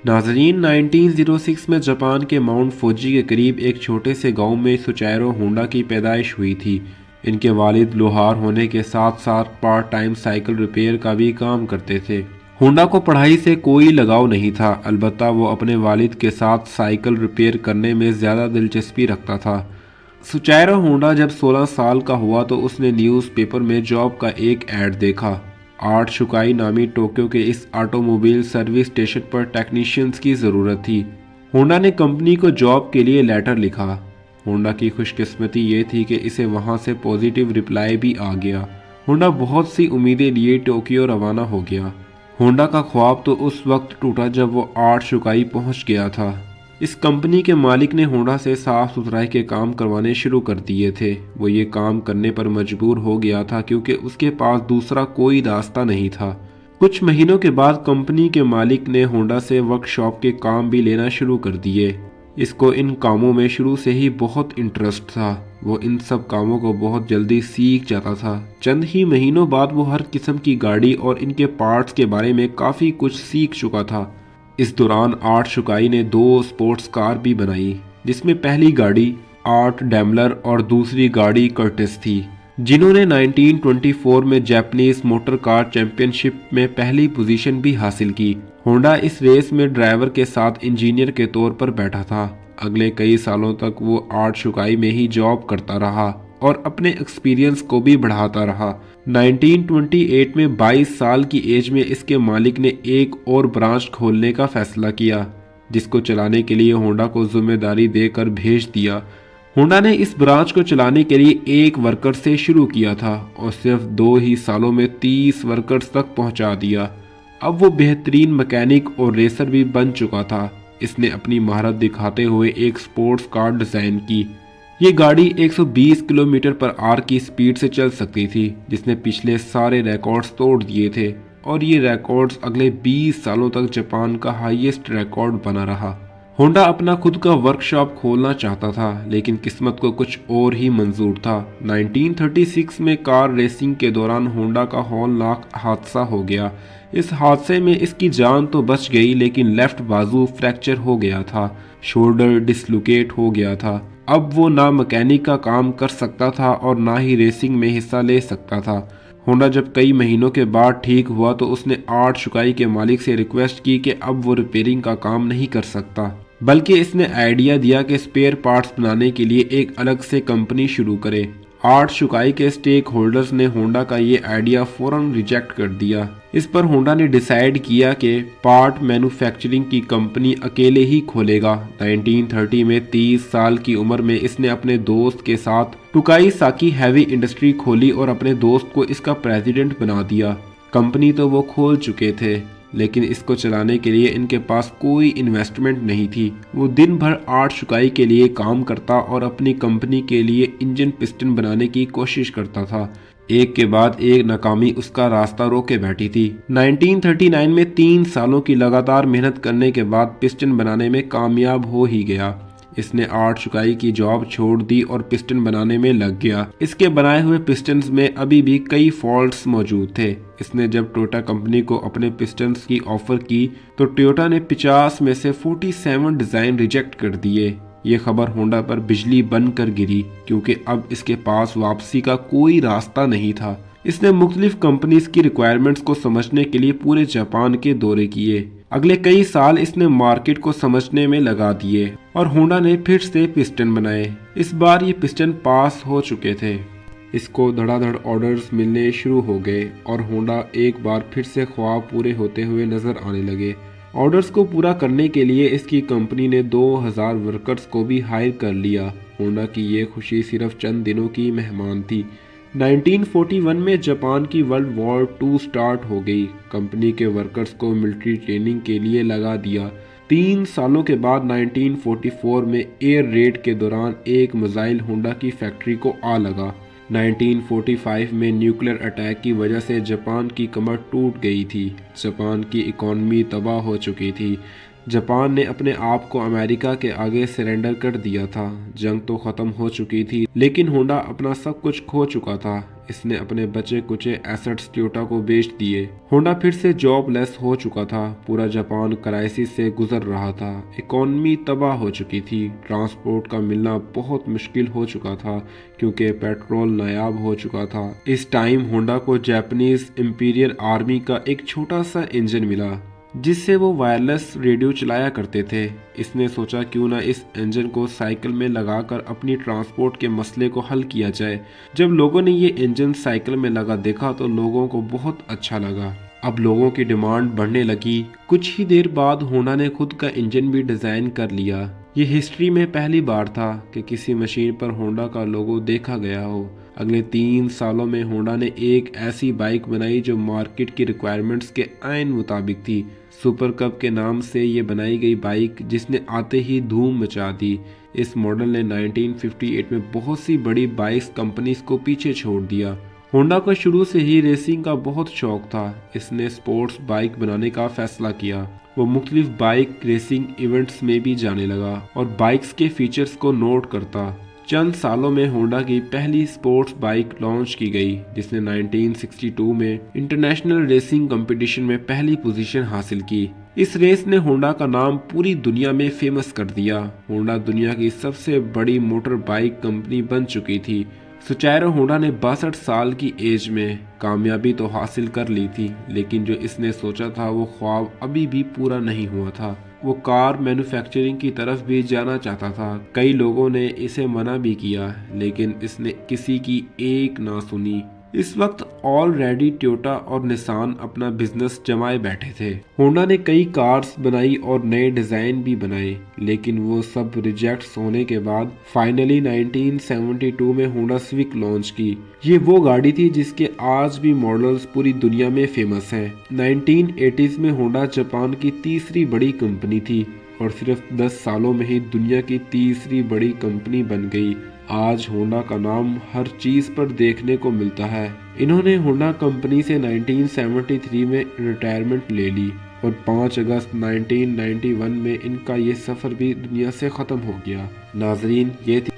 नाजरीन, 1906 में जापान के माउंट फूजी के करीब एक छोटे से गांव में सुचाइरो होंडा की पैदाइश हुई थी। इनके वालिद लोहार होने के साथ साथ पार्ट टाइम साइकिल रिपेयर का भी काम करते थे। होंडा को पढ़ाई से कोई लगाव नहीं था, अलबत्ता वो अपने वालिद के साथ साइकिल रिपेयर करने में ज़्यादा दिलचस्पी रखता था। सुचाइरो होंडा जब 16 साल का हुआ तो उसने न्यूज़पेपर में जॉब का एक ऐड देखा। आर्ट शुकाई नामी टोक्यो के इस ऑटोमोबाइल सर्विस स्टेशन पर टेक्नीशियंस की ज़रूरत थी। होंडा ने कंपनी को जॉब के लिए लेटर लिखा। होंडा की खुशकिस्मती ये थी कि इसे वहां से पॉजिटिव रिप्लाई भी आ गया। होंडा बहुत सी उम्मीदें लिए टोक्यो रवाना हो गया। होंडा का ख्वाब तो उस वक्त टूटा जब वो आर्ट शुकाई पहुंच गया था। इस कंपनी के मालिक ने होंडा से साफ सुथराई के काम करवाने शुरू कर दिए थे। वो ये काम करने पर मजबूर हो गया था क्योंकि उसके पास दूसरा कोई रास्ता नहीं था। कुछ महीनों के बाद कंपनी के मालिक ने होंडा से वर्कशॉप के काम भी लेना शुरू कर दिए। इसको इन कामों में शुरू से ही बहुत इंटरेस्ट था। वो इन सब कामों को बहुत जल्दी सीख जाता था। चंद ही महीनों बाद वो हर किस्म की गाड़ी और इनके पार्ट्स के बारे में काफ़ी कुछ सीख चुका था। इस दौरान आर्ट शुकाई ने 2 स्पोर्ट्स कार भी बनाई, जिसमें पहली गाड़ी आर्ट डैमलर और दूसरी गाड़ी कर्टिस थी, जिन्होंने 1924 में जापानीज मोटर कार चैंपियनशिप में पहली पोजीशन भी हासिल की। होंडा इस रेस में ड्राइवर के साथ इंजीनियर के तौर पर बैठा था। अगले कई सालों तक वो आर्ट शुकाई में ही जॉब करता रहा और अपने एक्सपीरियंस को भी बढ़ाता रहा। 1928 में 22 साल की एज में इसके मालिक ने एक और ब्रांच खोलने का फैसला किया, जिसको चलाने के लिए होंडा को जिम्मेदारी देकर भेज दिया। होंडा ने इस ब्रांच को चलाने के लिए एक वर्कर से शुरू किया था और सिर्फ 2 ही सालों में 30 वर्कर्स तक पहुंचा दिया। अब वो बेहतरीन मैकेनिक और रेसर भी बन चुका था। इसने अपनी महारत दिखाते हुए एक स्पोर्ट्स कार डिज़ाइन की। ये गाड़ी 120 किलोमीटर पर आवर की स्पीड से चल सकती थी, जिसने पिछले सारे रिकॉर्ड्स तोड़ दिए थे और ये रिकॉर्ड्स अगले 20 सालों तक जापान का हाईएस्ट रिकॉर्ड बना रहा। होंडा अपना खुद का वर्कशॉप खोलना चाहता था, लेकिन किस्मत को कुछ और ही मंजूर था। 1936 में कार रेसिंग के दौरान होंडा का हौलनाक हादसा हो गया। इस हादसे में इसकी जान तो बच गई, लेकिन लेफ्ट बाजू फ्रैक्चर हो गया था, शोल्डर डिसलोकेट हो गया था। अब वो ना मैकेनिक का काम कर सकता था और ना ही रेसिंग में हिस्सा ले सकता था। होंडा जब कई महीनों के बाद ठीक हुआ तो उसने आर्ट शुकाई के मालिक से रिक्वेस्ट की कि अब वो रिपेयरिंग का काम नहीं कर सकता, बल्कि इसने आइडिया दिया कि स्पेयर पार्ट्स बनाने के लिए एक अलग से कंपनी शुरू करे। आर्ट शुकाई के स्टेक होल्डर्स ने होंडा का ये आइडिया फौरन रिजेक्ट कर दिया। इस पर होंडा ने डिसाइड किया कि पार्ट मैन्युफैक्चरिंग की कंपनी अकेले ही खोलेगा। 1930 में 30 साल की उम्र में इसने अपने दोस्त के साथ टुकाई साकी हैवी इंडस्ट्री खोली और अपने दोस्त को इसका प्रेसिडेंट बना दिया। कंपनी तो वो खोल चुके थे, लेकिन इसको चलाने के लिए इनके पास कोई इन्वेस्टमेंट नहीं थी। वो दिन भर आर्ट शुकाई के लिए काम करता और अपनी कंपनी के लिए इंजन पिस्टन बनाने की कोशिश करता था। एक के बाद एक नाकामी उसका रास्ता रोके बैठी थी। 1939 में 3 सालों की लगातार मेहनत करने के बाद पिस्टन बनाने में कामयाब हो ही गया। इसने आर्ट शुकाई की जॉब छोड़ दी और पिस्टन बनाने में लग गया। इसके बनाए हुए पिस्टन्स में अभी भी कई फॉल्ट्स मौजूद थे। इसने जब टोयोटा कंपनी को अपने पिस्टन्स की ऑफर की तो टोयोटा ने 50 में से 47 डिज़ाइन रिजेक्ट कर दिए। ये खबर होंडा पर बिजली बनकर गिरी, क्योंकि अब इसके पास वापसी का कोई रास्ता नहीं था। इसने मुख्तलिफ कंपनीज की रिक्वायरमेंट्स को समझने के लिए पूरे जापान के दौरे किए। अगले कई साल इसने मार्केट को समझने में लगा दिए और होंडा ने फिर से पिस्टन बनाए। इस बार ये पिस्टन पास हो चुके थे। इसको धड़ाधड़ ऑर्डर्स मिलने शुरू हो गए और होंडा एक बार फिर से ख्वाब पूरे होते हुए नजर आने लगे। ऑर्डर्स को पूरा करने के लिए इसकी कंपनी ने 2000 वर्कर्स को भी हायर कर लिया। होंडा की ये खुशी सिर्फ चंद दिनों की मेहमान थी। 1941 में जापान की वर्ल्ड वॉर 2 स्टार्ट हो गई। कंपनी के वर्कर्स को मिलिट्री ट्रेनिंग के लिए लगा दिया। 3 सालों के बाद 1944 में एयर रेड के दौरान एक मिसाइल होंडा की फैक्ट्री को आ लगा। 1945 में न्यूक्लियर अटैक की वजह से जापान की कमर टूट गई थी। जापान की इकॉनमी तबाह हो चुकी थी। जापान ने अपने आप को अमेरिका के आगे सरेंडर कर दिया था। जंग तो ख़त्म हो चुकी थी, लेकिन होंडा अपना सब कुछ खो चुका था। इसने अपने बचे कुचे एसेट्स टोयोटा को बेच दिए। होंडा फिर से जॉबलेस हो चुका था। पूरा जापान क्राइसिस से गुजर रहा था। इकोनॉमी तबाह हो चुकी थी। ट्रांसपोर्ट का मिलना बहुत मुश्किल हो चुका था क्योंकि पेट्रोल नायाब हो चुका था। इस टाइम होंडा को जापानीज इंपीरियल आर्मी का एक छोटा सा इंजन मिला जिससे वो वायरलेस रेडियो चलाया करते थे। इसने सोचा क्यों ना इस इंजन को साइकिल में लगाकर अपनी ट्रांसपोर्ट के मसले को हल किया जाए। जब लोगों ने ये इंजन साइकिल में लगा देखा तो लोगों को बहुत अच्छा लगा। अब लोगों की डिमांड बढ़ने लगी। कुछ ही देर बाद होंडा ने खुद का इंजन भी डिजाइन कर लिया। ये हिस्ट्री में पहली बार था कि किसी मशीन पर होंडा का लोगो देखा गया हो। अगले 3 सालों में होंडा ने एक ऐसी बाइक बनाई जो मार्केट की रिक्वायरमेंट्स के आइन मुताबिक थी। सुपर कप के नाम से ये बनाई गई बाइक जिसने आते ही धूम मचा दी। इस मॉडल ने 1958 में बहुत सी बड़ी बाइक्स कंपनीज को पीछे छोड़ दिया। होंडा को शुरू से ही रेसिंग का बहुत शौक था। इसने स्पोर्ट्स बाइक बनाने का फैसला किया। वो मुख्तलिफ बाइक रेसिंग इवेंट्स में भी जाने लगा और बाइक्स के फीचर्स को नोट करता। चंद सालों में होंडा की पहली स्पोर्ट्स बाइक लॉन्च की गई जिसने 1962 में इंटरनेशनल रेसिंग कंपटीशन में पहली पोजीशन हासिल की। इस रेस ने होंडा का नाम पूरी दुनिया में फेमस कर दिया। होंडा दुनिया की सबसे बड़ी मोटर बाइक कंपनी बन चुकी थी। सुचारो होंडा ने 62 साल की एज में कामयाबी तो हासिल कर ली थी, लेकिन जो इसने सोचा था वो ख्वाब अभी भी पूरा नहीं हुआ था। वो कार मैन्युफैक्चरिंग की तरफ भी जाना चाहता था। कई लोगों ने इसे मना भी किया, लेकिन इसने किसी की एक ना सुनी। इस वक्त ऑलरेडी टोयोटा और निसान अपना बिजनेस जमाए बैठे थे। होंडा ने कई कार्स बनाई और नए डिजाइन भी बनाए, लेकिन वो सब रिजेक्ट होने के बाद फाइनली 1972 में होंडा सिविक लॉन्च की। ये वो गाड़ी थी जिसके आज भी मॉडल्स पूरी दुनिया में फेमस हैं। 1980s में होंडा जापान की तीसरी बड़ी कंपनी थी और सिर्फ 10 सालों में ही दुनिया की तीसरी बड़ी कंपनी बन गई। आज होंडा का नाम हर चीज पर देखने को मिलता है। इन्होंने होंडा कंपनी से 1973 में रिटायरमेंट ले ली और 5 अगस्त 1991 में इनका ये सफर भी दुनिया से खत्म हो गया। नाजरीन, ये थी